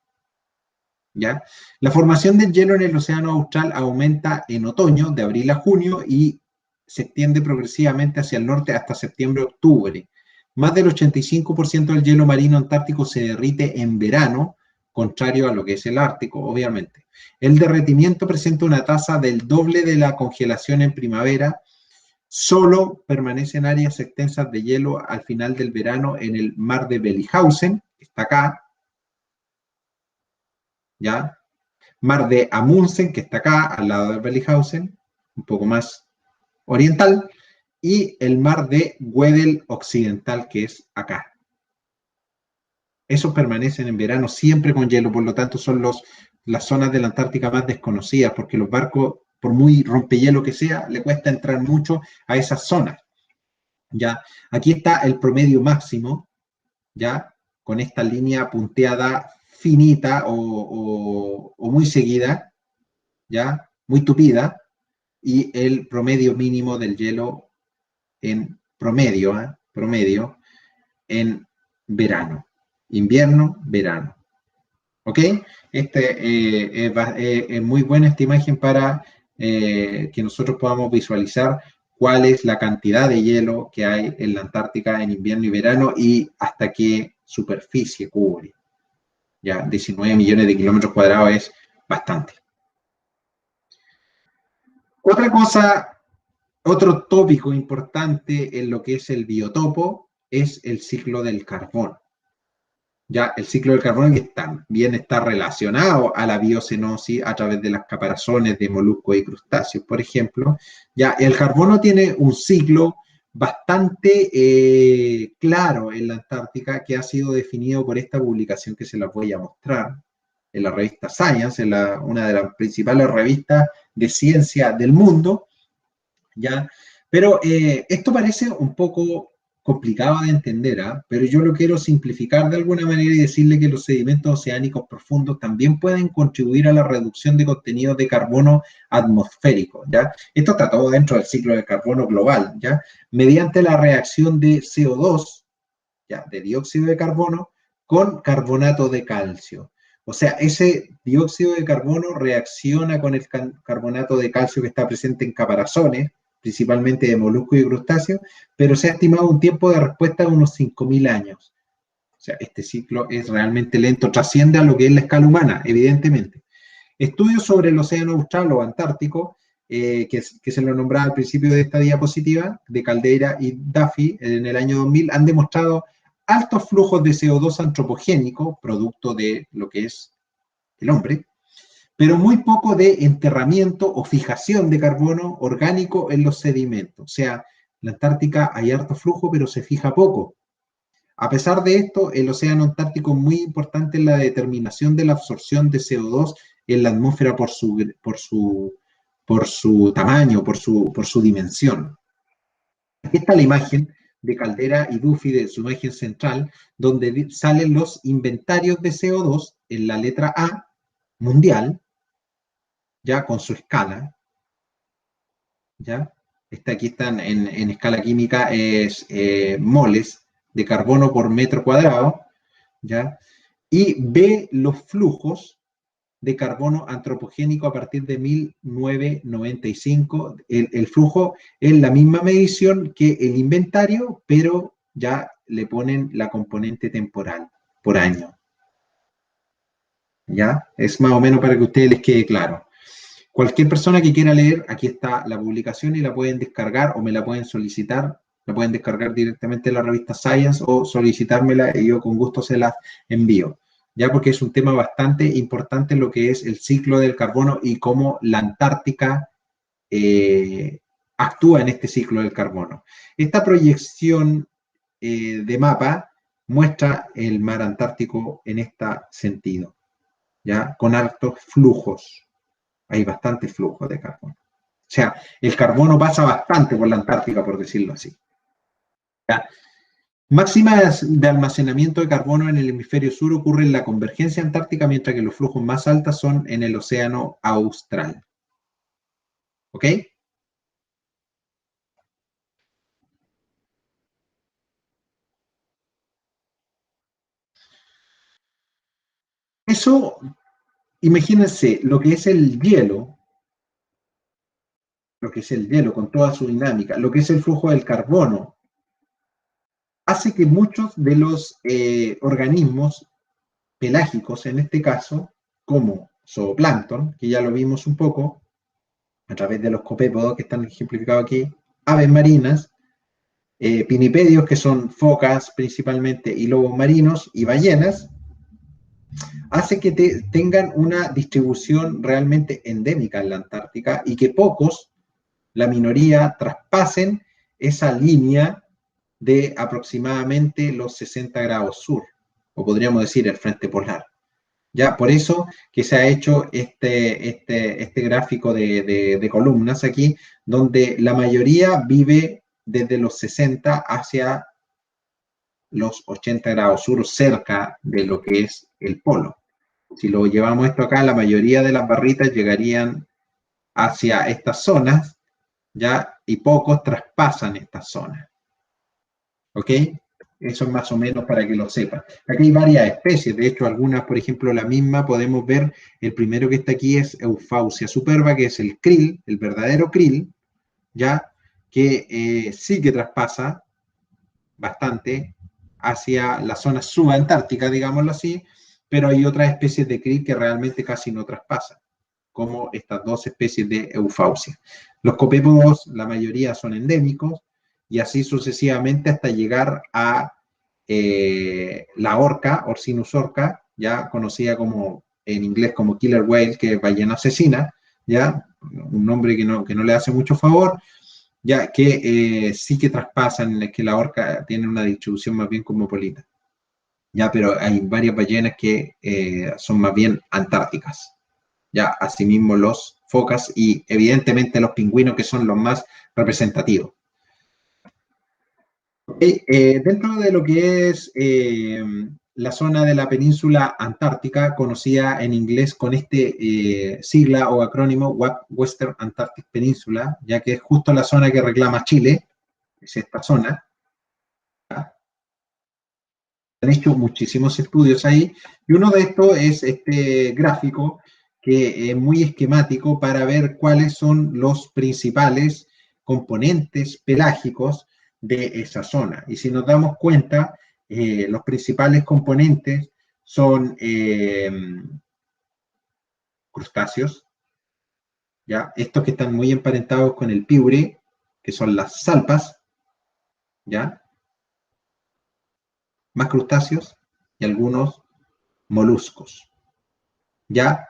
¿ya? La formación del hielo en el océano austral aumenta en otoño, de abril a junio, y se extiende progresivamente hacia el norte hasta septiembre-octubre. Más del 85% del hielo marino antártico se derrite en verano, contrario a lo que es el Ártico, obviamente. El derretimiento presenta una tasa del doble de la congelación en primavera. Solo permanecen áreas extensas de hielo al final del verano en el mar de Bellingshausen, que está acá, ¿ya? Mar de Amundsen, que está acá, al lado de Bellingshausen, un poco más oriental, y el mar de Weddell Occidental, que es acá. Esos permanecen en verano siempre con hielo, por lo tanto son las zonas de la Antártica más desconocidas, porque los barcos, por muy rompehielo que sea, le cuesta entrar mucho a esas zonas. ¿Ya? Aquí está el promedio máximo, ¿ya? Con esta línea punteada finita o muy seguida, ¿ya? Muy tupida, y el promedio mínimo del hielo en promedio, promedio, en verano. Invierno, verano. ¿Ok? Es muy buena esta imagen para que nosotros podamos visualizar cuál es la cantidad de hielo que hay en la Antártica en invierno y verano y hasta qué superficie cubre. Ya 19 millones de kilómetros cuadrados es bastante. Otra cosa, otro tópico importante en lo que es el biotopo es el ciclo del carbono. Ya el ciclo del carbono que también está relacionado a la biocenosis a través de las caparazones de moluscos y crustáceos, por ejemplo. Ya el carbono tiene un ciclo bastante claro en la Antártica que ha sido definido por esta publicación que se la voy a mostrar en la revista Science, en una de las principales revistas de ciencia del mundo. ¿Ya? Pero esto parece un poco complicado de entender, pero yo lo quiero simplificar de alguna manera y decirle que los sedimentos oceánicos profundos también pueden contribuir a la reducción de contenidos de carbono atmosférico, ¿ya? Esto está todo dentro del ciclo de carbono global, ¿ya? Mediante la reacción de CO2, ¿ya? De dióxido de carbono con carbonato de calcio. O sea, ese dióxido de carbono reacciona con el carbonato de calcio que está presente en caparazones, principalmente de moluscos y crustáceos, pero se ha estimado un tiempo de respuesta de unos 5.000 años. O sea, este ciclo es realmente lento, trasciende a lo que es la escala humana, evidentemente. Estudios sobre el océano austral o antártico, que se lo nombraba al principio de esta diapositiva, de Caldeira y Duffy, en el año 2000, han demostrado altos flujos de CO2 antropogénico, producto de lo que es el hombre, pero muy poco de enterramiento o fijación de carbono orgánico en los sedimentos. O sea, en la Antártica hay harto flujo, pero se fija poco. A pesar de esto, el océano Antártico es muy importante en la determinación de la absorción de CO2 en la atmósfera por su tamaño, por su dimensión. Aquí está la imagen de Caldera y Duffy de su imagen central, donde salen los inventarios de CO2 en la letra A mundial, ya con su escala, ¿ya? Aquí están en escala química, es moles de carbono por metro cuadrado, ¿ya? Y ve los flujos de carbono antropogénico a partir de 1995. El flujo es la misma medición que el inventario, pero ya le ponen la componente temporal por año. ¿Ya? Es más o menos para que a ustedes les quede claro. Cualquier persona que quiera leer, aquí está la publicación y la pueden descargar o me la pueden solicitar. La pueden descargar directamente en la revista Science o solicitármela y yo con gusto se las envío. Ya porque es un tema bastante importante lo que es el ciclo del carbono y cómo la Antártica actúa en este ciclo del carbono. Esta proyección de mapa muestra el mar Antártico en este sentido, ¿ya? Con altos flujos. Hay bastantes flujos de carbono. O sea, el carbono pasa bastante por la Antártica, por decirlo así. ¿Ya? Máximas de almacenamiento de carbono en el hemisferio sur ocurre en la convergencia antártica, mientras que los flujos más altos son en el océano austral. ¿Ok? Eso, imagínense, lo que es el hielo con toda su dinámica, lo que es el flujo del carbono, hace que muchos de los organismos pelágicos, en este caso, como zooplancton, que ya lo vimos un poco a través de los copépodos que están ejemplificados aquí, aves marinas, pinipedios, que son focas principalmente, y lobos marinos y ballenas, hace que tengan una distribución realmente endémica en la Antártica y que pocos, la minoría, traspasen esa línea de aproximadamente los 60 grados sur, o podríamos decir el frente polar. Ya, por eso que se ha hecho este gráfico de columnas aquí, donde la mayoría vive desde los 60 hacia los 80 grados sur, cerca de lo que es el polo. Si lo llevamos esto acá, la mayoría de las barritas llegarían hacia estas zonas, ¿ya? Y pocos traspasan estas zonas. ¿Ok? Eso es más o menos para que lo sepan. Aquí hay varias especies, de hecho algunas, por ejemplo, la misma podemos ver, el primero que está aquí es Euphasia superba, que es el krill, el verdadero krill, ¿ya? Que sí que traspasa bastante hacia la zona subantártica, digámoslo así, pero hay otras especies de krill que realmente casi no traspasan, como estas dos especies de Euphasia. Los copépodos, la mayoría son endémicos, y así sucesivamente hasta llegar a la orca, Orcinus orca, ya conocida como en inglés como killer whale, que es ballena asesina, ya un nombre que no le hace mucho favor, ya que sí que traspasan, es que la orca tiene una distribución más bien cosmopolita. Ya, pero hay varias ballenas que son más bien antárticas. Ya, asimismo los focas y evidentemente los pingüinos, que son los más representativos. Dentro de lo que es la zona de la península antártica, conocida en inglés con este sigla o acrónimo Western Antarctic Peninsula, ya que es justo la zona que reclama Chile, es esta zona. Han hecho muchísimos estudios ahí, y uno de estos es este gráfico que es muy esquemático para ver cuáles son los principales componentes pelágicos de esa zona. Y si nos damos cuenta, los principales componentes son crustáceos, ¿ya? Estos que están muy emparentados con el piure, que son las salpas, ¿ya? Más crustáceos y algunos moluscos, ¿ya?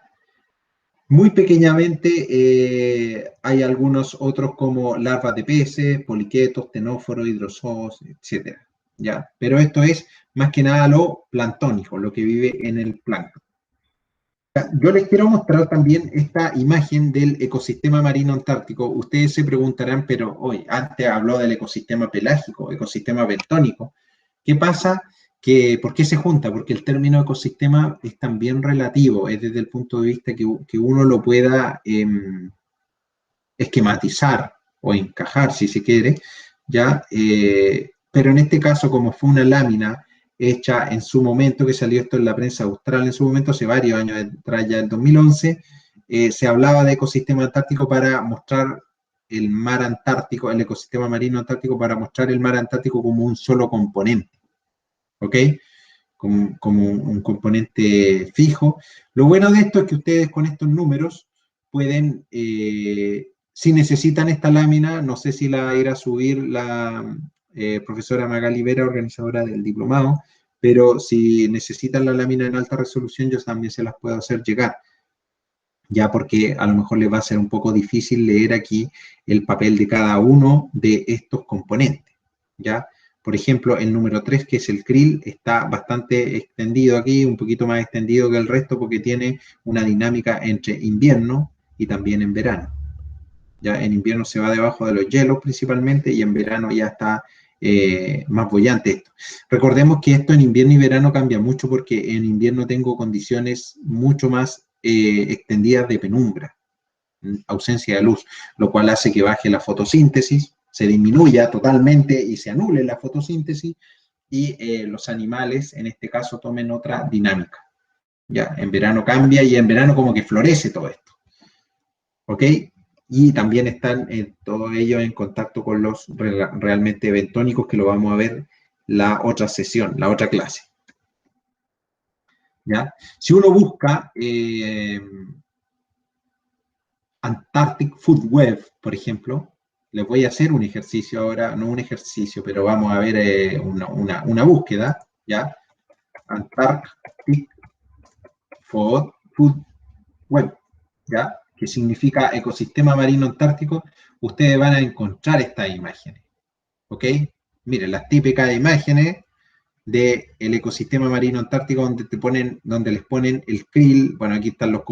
Muy pequeñamente hay algunos otros como larvas de peces, poliquetos, ctenóforos, hidrozoos, etcétera, ¿ya? Pero esto es más que nada lo planctónico, lo que vive en el plancton. Yo les quiero mostrar también esta imagen del ecosistema marino antártico. Ustedes se preguntarán, pero hoy, antes habló del ecosistema pelágico, ecosistema bentónico. ¿Qué pasa? ¿Por qué se junta? Porque el término ecosistema es también relativo, es desde el punto de vista que uno lo pueda esquematizar o encajar, si se quiere, ¿ya? Pero en este caso, como fue una lámina hecha en su momento, que salió esto en la prensa austral en su momento, hace varios años atrás, ya en 2011, se hablaba de ecosistema antártico para mostrar el mar Antártico, el ecosistema marino antártico, para mostrar el mar Antártico como un solo componente, ¿ok? Como un componente fijo. Lo bueno de esto es que ustedes con estos números pueden, si necesitan esta lámina, no sé si la va a ir a subir la profesora Magali Vera, organizadora del diplomado, pero si necesitan la lámina en alta resolución, yo también se las puedo hacer llegar, ya porque a lo mejor les va a ser un poco difícil leer aquí el papel de cada uno de estos componentes, ¿ya? Por ejemplo, el número 3, que es el krill, está bastante extendido aquí, un poquito más extendido que el resto porque tiene una dinámica entre invierno y también en verano. Ya en invierno se va debajo de los hielos principalmente y en verano ya está más bollante esto. Recordemos que esto en invierno y verano cambia mucho porque en invierno tengo condiciones mucho más extendidas de penumbra, ausencia de luz, lo cual hace que baje la fotosíntesis, se disminuya totalmente y se anule la fotosíntesis y los animales, en este caso, tomen otra dinámica. Ya, en verano cambia y en verano como que florece todo esto. ¿Ok? Y también están todos ellos en contacto con los realmente bentónicos, que lo vamos a ver la otra sesión, la otra clase. ¿Ya? Si uno busca Antarctic Food Web, por ejemplo, les voy a hacer un ejercicio ahora, no un ejercicio, pero vamos a ver una búsqueda, ¿ya? Antarctic Food Web, ¿ya? Que significa ecosistema marino antártico. Ustedes van a encontrar estas imágenes, ¿ok? Miren, las típicas imágenes del ecosistema marino antártico donde les ponen el krill. Bueno, aquí están los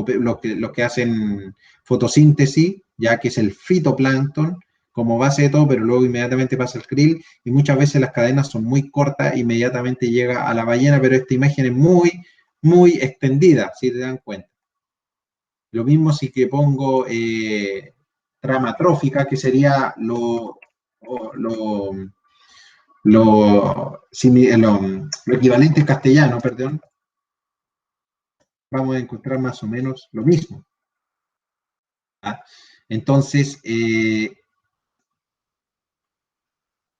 que hacen fotosíntesis, ya que es el fitoplancton como base de todo, pero luego inmediatamente pasa el krill y muchas veces las cadenas son muy cortas, inmediatamente llega a la ballena, pero esta imagen es muy, muy extendida, si te dan cuenta. Lo mismo si que pongo trama trófica, que sería lo equivalente en castellano, perdón, vamos a encontrar más o menos lo mismo. ¿Ah? Entonces,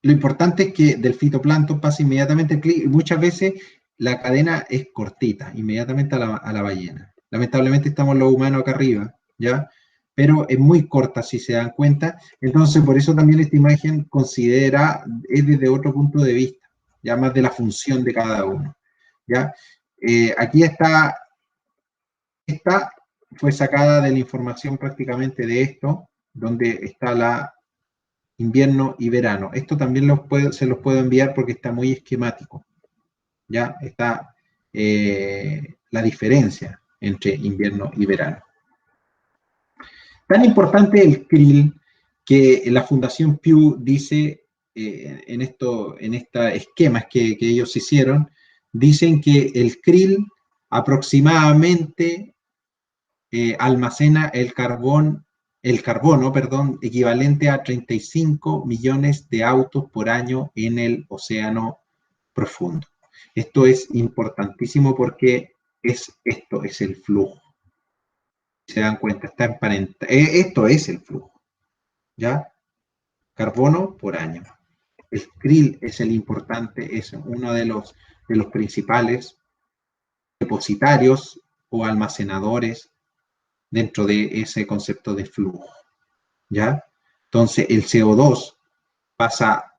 lo importante es que del fitoplancton pasa inmediatamente el clic, y muchas veces la cadena es cortita, inmediatamente a la ballena. Lamentablemente estamos los humanos acá arriba, ¿ya? Pero es muy corta, si se dan cuenta. Entonces, por eso también esta imagen es desde otro punto de vista, ya más de la función de cada uno, ¿ya? Aquí esta fue sacada de la información prácticamente de esto, donde está la invierno y verano. Esto también se los puedo enviar porque está muy esquemático. Ya está la diferencia entre invierno y verano. Tan importante el krill que la Fundación Pew dice en estos esquemas que ellos hicieron, dicen que el krill aproximadamente almacena el carbono, equivalente a 35 millones de autos por año en el océano profundo. Esto es importantísimo porque esto es el flujo. Se dan cuenta, está emparentado. Esto es el flujo, ¿ya? Carbono por año. El krill es el importante, es uno de los principales depositarios o almacenadores dentro de ese concepto de flujo, ¿ya? Entonces, el CO2 pasa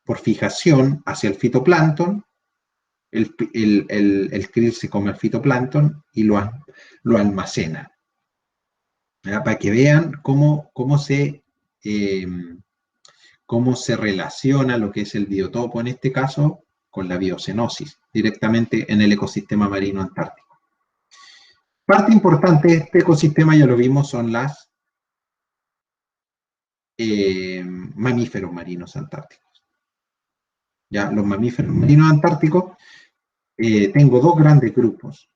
por fijación hacia el fitoplancton, el krill se come el fitoplancton y lo almacena, ¿ya? Para que vean cómo se relaciona lo que es el biotopo, en este caso, con la biocenosis, directamente en el ecosistema marino antártico. Parte importante de este ecosistema, ya lo vimos, son las mamíferos marinos antárticos. Ya, los mamíferos marinos antárticos, tengo dos grandes grupos.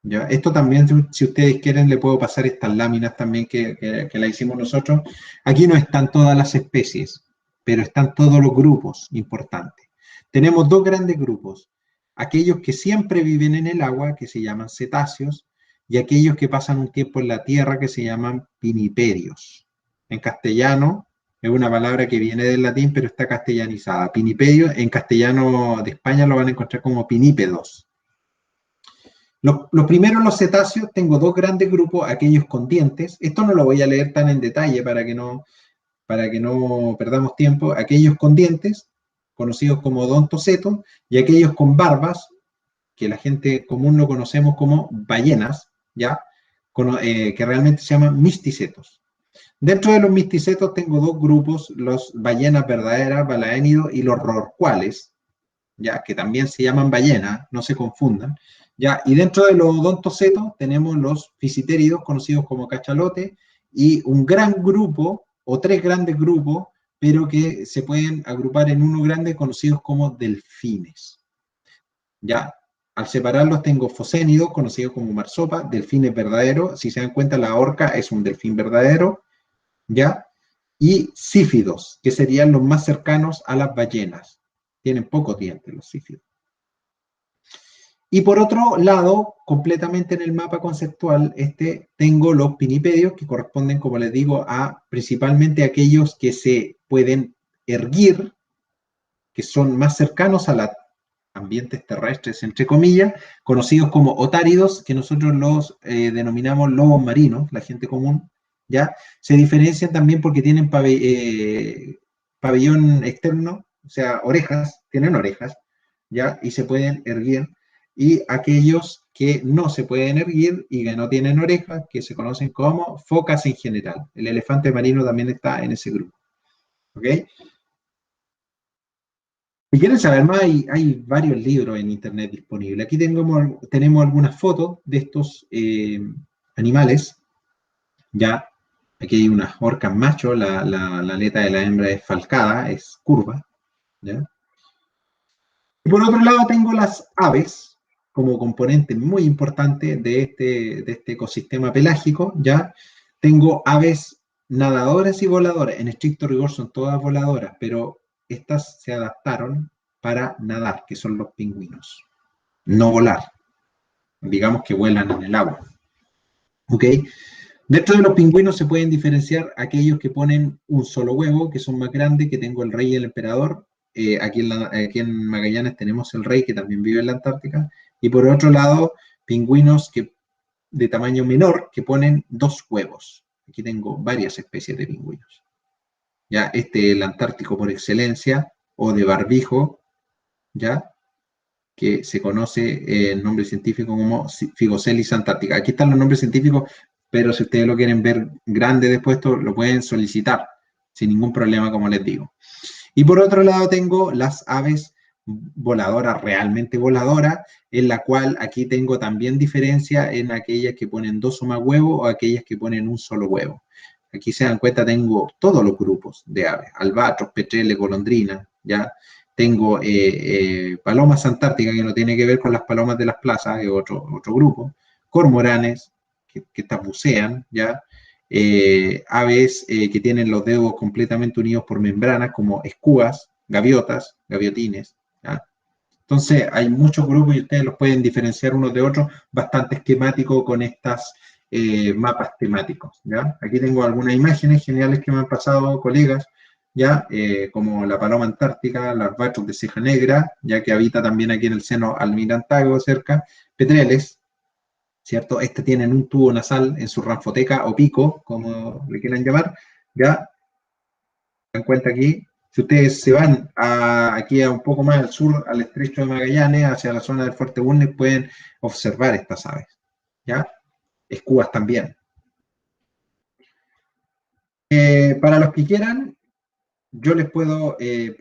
¿Ya? Esto también, si ustedes quieren, le puedo pasar estas láminas también que la hicimos nosotros. Aquí no están todas las especies, pero están todos los grupos importantes. Tenemos dos grandes grupos. Aquellos que siempre viven en el agua, que se llaman cetáceos, y aquellos que pasan un tiempo en la tierra, que se llaman pinipedios. En castellano, es una palabra que viene del latín, pero está castellanizada. Pinipedio, en castellano de España lo van a encontrar como pinípedos. Los primeros, los cetáceos, tengo dos grandes grupos, aquellos con dientes. Esto no lo voy a leer tan en detalle para que no perdamos tiempo. Aquellos con dientes, conocidos como odontocetos, y aquellos con barbas, que la gente común lo conocemos como ballenas, ¿ya? Que realmente se llaman misticetos. Dentro de los misticetos tengo dos grupos, los ballenas verdaderas, balaénidos, y los rorcuales, ya, que también se llaman ballenas, no se confundan, ya, y dentro de los odontocetos tenemos los fisitéridos, conocidos como cachalotes, y un gran grupo, o tres grandes grupos, pero que se pueden agrupar en uno grande conocidos como delfines. Ya, al separarlos tengo focénidos, conocidos como marsopa, delfines verdaderos. Si se dan cuenta, la orca es un delfín verdadero, ¿ya? Y sífidos, que serían los más cercanos a las ballenas. Tienen pocos dientes los sífidos. Y por otro lado, completamente en el mapa conceptual, tengo los pinnipedios, que corresponden, como les digo, a principalmente aquellos que se pueden erguir, que son más cercanos a los ambientes terrestres, entre comillas, conocidos como otáridos, que nosotros los denominamos lobos marinos, la gente común, ¿ya? Se diferencian también porque tienen pabellón externo, o sea, orejas, tienen orejas, ¿ya? Y se pueden erguir. Y aquellos que no se pueden erguir y que no tienen orejas, que se conocen como focas en general. El elefante marino también está en ese grupo. ¿Ok? Si quieren saber más, hay varios libros en internet disponibles. Aquí tenemos algunas fotos de estos animales. Ya, aquí hay unas orcas macho, la aleta de la hembra es falcada, es curva. ¿Ya? Y por otro lado tengo las aves como componente muy importante de este ecosistema pelágico. Ya tengo aves nadadoras y voladoras. En estricto rigor son todas voladoras, pero estas se adaptaron para nadar, que son los pingüinos. No volar. Digamos que vuelan en el agua. ¿Ok? Dentro de los pingüinos se pueden diferenciar aquellos que ponen un solo huevo, que son más grandes, que tengo el rey y el emperador. Aquí en Magallanes tenemos el rey, que también vive en la Antártica. Y por otro lado, pingüinos de tamaño menor, que ponen 2 huevos. Aquí tengo varias especies de pingüinos. Ya, es el antártico por excelencia, o de barbijo, ya, que se conoce el nombre científico como Figocelis antarctica. Aquí están los nombres científicos, pero si ustedes lo quieren ver grande después, esto lo pueden solicitar sin ningún problema, como les digo. Y por otro lado tengo las aves voladoras, realmente voladoras, en la cual aquí tengo también diferencia en aquellas que ponen 2 o más huevos o aquellas que ponen un solo huevo. Aquí se dan cuenta, tengo todos los grupos de aves, albatros, petreles, golondrinas, ¿ya? Tengo palomas antárticas, que no tiene que ver con las palomas de las plazas, es otro grupo, cormoranes, que estas bucean, ¿ya? Aves que tienen los dedos completamente unidos por membranas, como escúas, gaviotas, gaviotines, ¿ya? Entonces, hay muchos grupos y ustedes los pueden diferenciar unos de otros, bastante esquemático con estas mapas temáticos, ¿ya? Aquí tengo algunas imágenes geniales que me han pasado colegas, ¿ya? Como la paloma antártica, las albatros de ceja negra, ya que habita también aquí en el seno almirantago cerca, petreles, ¿cierto? Tienen un tubo nasal en su ranfoteca o pico, como le quieran llamar, ¿ya? Dan cuenta aquí, si ustedes se van aquí a un poco más al sur, al estrecho de Magallanes, hacia la zona del Fuerte Bulnes, pueden observar estas aves, ¿ya? Escúas también. Para los que quieran, yo les puedo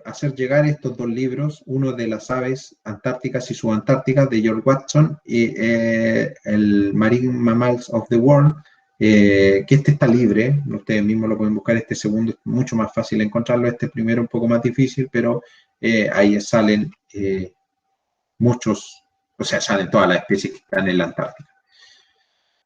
hacer llegar estos 2 libros, uno de las aves antárticas y subantárticas de George Watson y el Marine Mammals of the World, que está libre, ustedes mismos lo pueden buscar. Este segundo es mucho más fácil encontrarlo, este primero un poco más difícil, pero ahí salen muchos, o sea, salen todas las especies que están en la Antártica.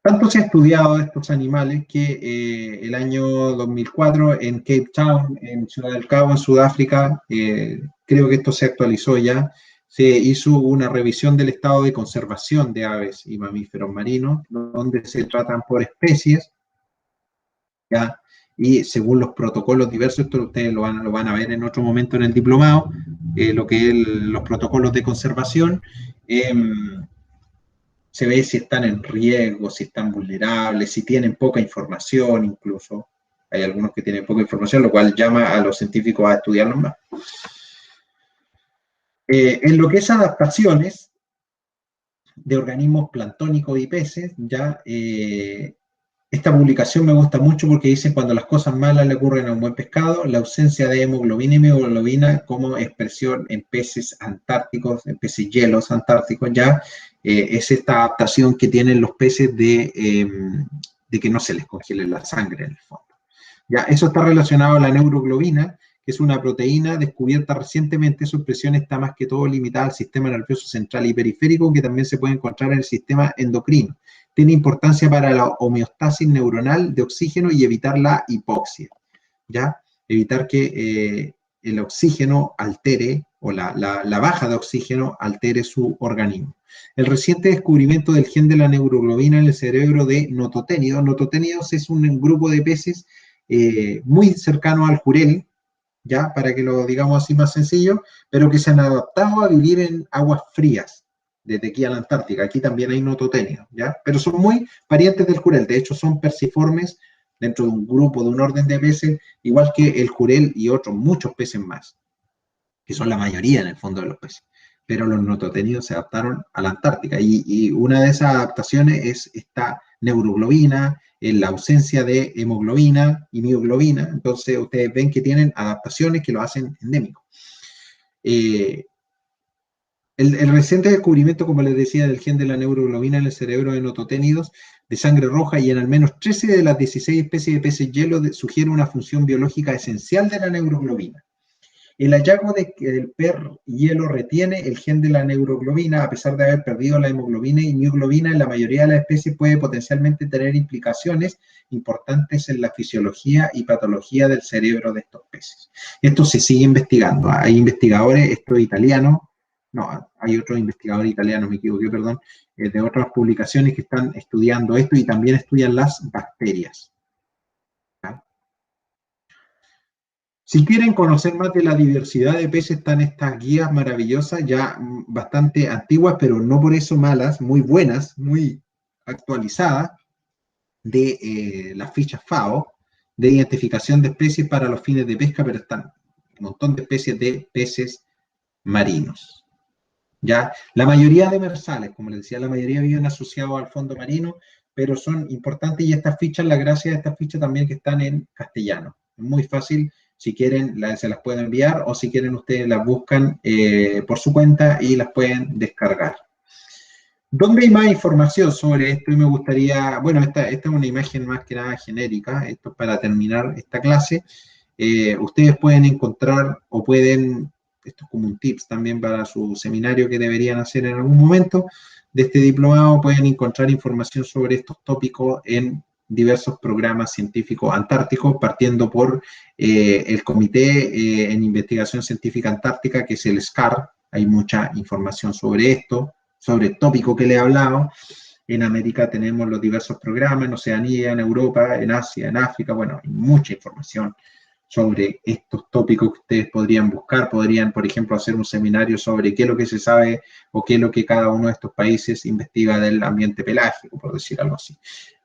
Tanto se ha estudiado estos animales que el año 2004 en Cape Town, en Ciudad del Cabo, en Sudáfrica, creo que esto se actualizó ya, se hizo una revisión del estado de conservación de aves y mamíferos marinos, donde se tratan por especies, ¿ya? Y según los protocolos diversos, esto ustedes lo van a ver en otro momento en el diplomado, lo que es los protocolos de conservación. Se ve si están en riesgo, si están vulnerables, si tienen poca información incluso. Hay algunos que tienen poca información, lo cual llama a los científicos a estudiarlos más. En lo que es adaptaciones de organismos planctónicos y peces, ya esta publicación me gusta mucho porque dicen cuando las cosas malas le ocurren a un buen pescado, la ausencia de hemoglobina y mioglobina como expresión en peces antárticos, en peces hielos antárticos, ya es esta adaptación que tienen los peces de que no se les congele la sangre en el fondo. Ya, eso está relacionado a la neuroglobina, que es una proteína descubierta recientemente. Su expresión está más que todo limitada al sistema nervioso central y periférico, que también se puede encontrar en el sistema endocrino. Tiene importancia para la homeostasis neuronal de oxígeno y evitar la hipoxia, ¿ya? Evitar que el oxígeno altere, o la baja de oxígeno altere su organismo. El reciente descubrimiento del gen de la neuroglobina en el cerebro de nototénidos. Nototénidos es un grupo de peces muy cercano al jurel, ya, para que lo digamos así más sencillo, pero que se han adaptado a vivir en aguas frías, desde aquí a la Antártica. Aquí también hay nototénidos, ¿ya? Pero son muy parientes del jurel. De hecho, son perciformes dentro de un grupo, de un orden de peces, igual que el jurel y otros muchos peces más, que son la mayoría en el fondo de los peces. Pero los nototénidos se adaptaron a la Antártica, y una de esas adaptaciones es esta neuroglobina, en la ausencia de hemoglobina y mioglobina. Entonces ustedes ven que tienen adaptaciones que lo hacen endémico. El reciente descubrimiento, como les decía, del gen de la neuroglobina en el cerebro de nototénidos de sangre roja y en al menos 13 de las 16 especies de peces hielo sugiere una función biológica esencial de la neuroglobina. El hallazgo de que el perro hielo retiene el gen de la neuroglobina, a pesar de haber perdido la hemoglobina y mioglobina en la mayoría de las especies, puede potencialmente tener implicaciones importantes en la fisiología y patología del cerebro de estos peces. Esto se sigue investigando. Hay investigadores, esto es italiano, no, hay otro investigador italiano, me equivoqué, perdón, de otras publicaciones que están estudiando esto y también estudian las bacterias. Si quieren conocer más de la diversidad de peces, están estas guías maravillosas, ya bastante antiguas, pero no por eso malas, muy buenas, muy actualizadas, de las fichas FAO, de identificación de especies para los fines de pesca, pero están un montón de especies de peces marinos. ¿Ya? La mayoría de demersales, como les decía, la mayoría viven asociados al fondo marino, pero son importantes, y estas fichas, la gracia de estas fichas también que están en castellano. Es muy fácil, si quieren se las pueden enviar, o si quieren ustedes las buscan por su cuenta y las pueden descargar. ¿Dónde hay más información sobre esto? Y me gustaría, bueno, esta es una imagen más que nada genérica, esto es para terminar esta clase. Ustedes pueden encontrar o pueden, esto es como un tips también para su seminario que deberían hacer en algún momento de este diplomado, pueden encontrar información sobre estos tópicos en diversos programas científicos antárticos, partiendo por el Comité en Investigación Científica Antártica, que es el SCAR. Hay mucha información sobre esto, sobre el tópico que le he hablado. En América tenemos los diversos programas, en Oceanía, en Europa, en Asia, en África. Bueno, hay mucha información sobre estos tópicos que ustedes podrían buscar. Podrían, por ejemplo, hacer un seminario sobre qué es lo que se sabe o qué es lo que cada uno de estos países investiga del ambiente pelágico, por decir algo así.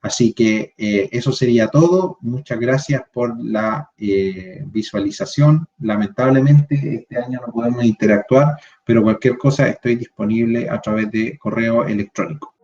Así que eso sería todo. Muchas gracias por la visualización. Lamentablemente este año no podemos interactuar, pero cualquier cosa estoy disponible a través de correo electrónico.